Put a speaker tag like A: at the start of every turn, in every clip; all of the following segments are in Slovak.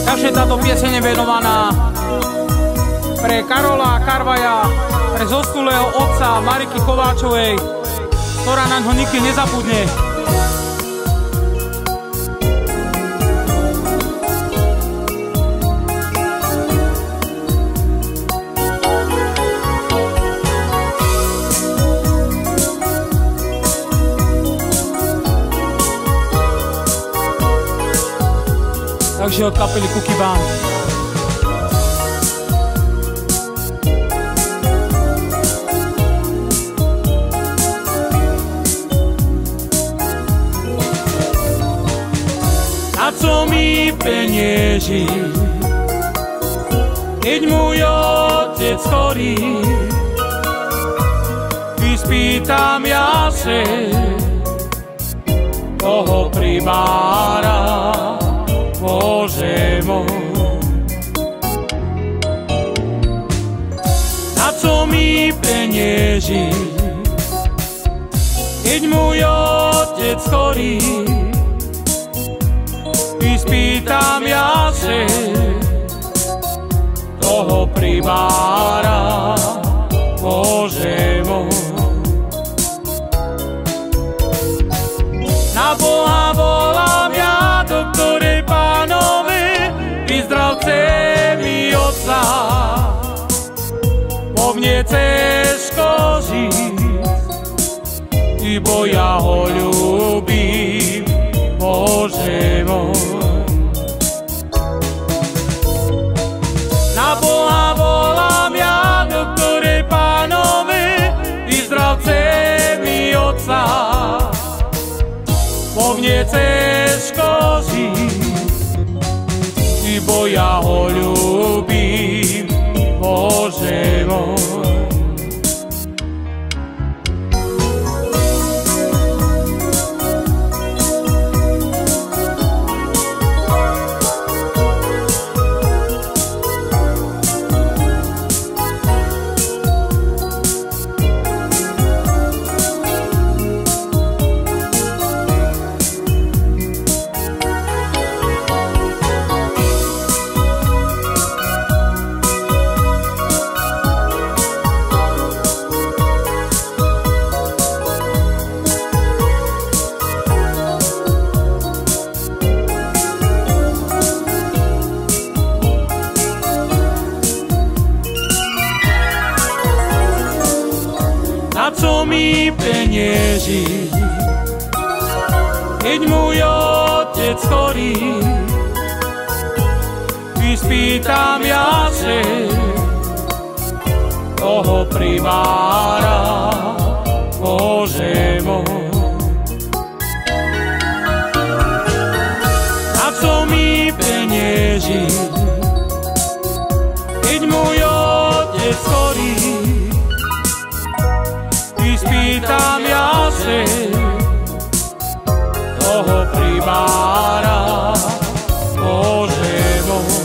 A: Takže táto pieseň je venovaná pre Karola Karvaja, pre zosnulého otca Mariky Kováčovej, ktorá na ňo nikdy nezabudne. Takže od kapely Cookie Band. Na co mi penieži, keď môj otec chorý, vyspýtam ja se toho primára. Bože môj, na co mi penieži, keď môj otec chorý, vyspýtam ja se toho primára. Bože môj, na Boha volám ja, doktore pánové, vyzdravce mi otca, po mne cežko žiť, ibo ja ho ľúbim. Bože môj, na Boha volám ja, doktore pánové, vyzdravce mi otca, po mne cežko žiť, ibo ja ho ľúbim. Bože môj, na co mi penieži, keď môj otec chorý, vyspýtam ja se toho primára. Bože môj, na co mi penieži, keď môj otec chorý, vyspýtam ja se toho primára. Bože môj,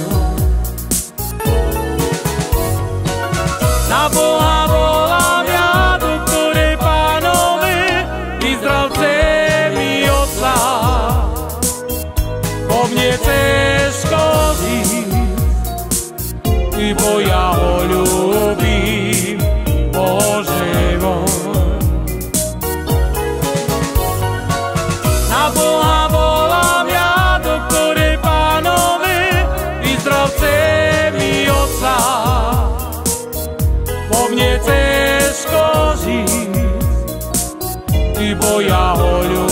A: na Boha volám ja, doktore pánové, vyzdravce mi otca, po mne cežko žiť, ibo ja ho ľúbim. Bože môj, na Boha volám ja, doktore pánové, vyzdravce mi otca, po mne cežko žiť, ibo ja ho ľúbim.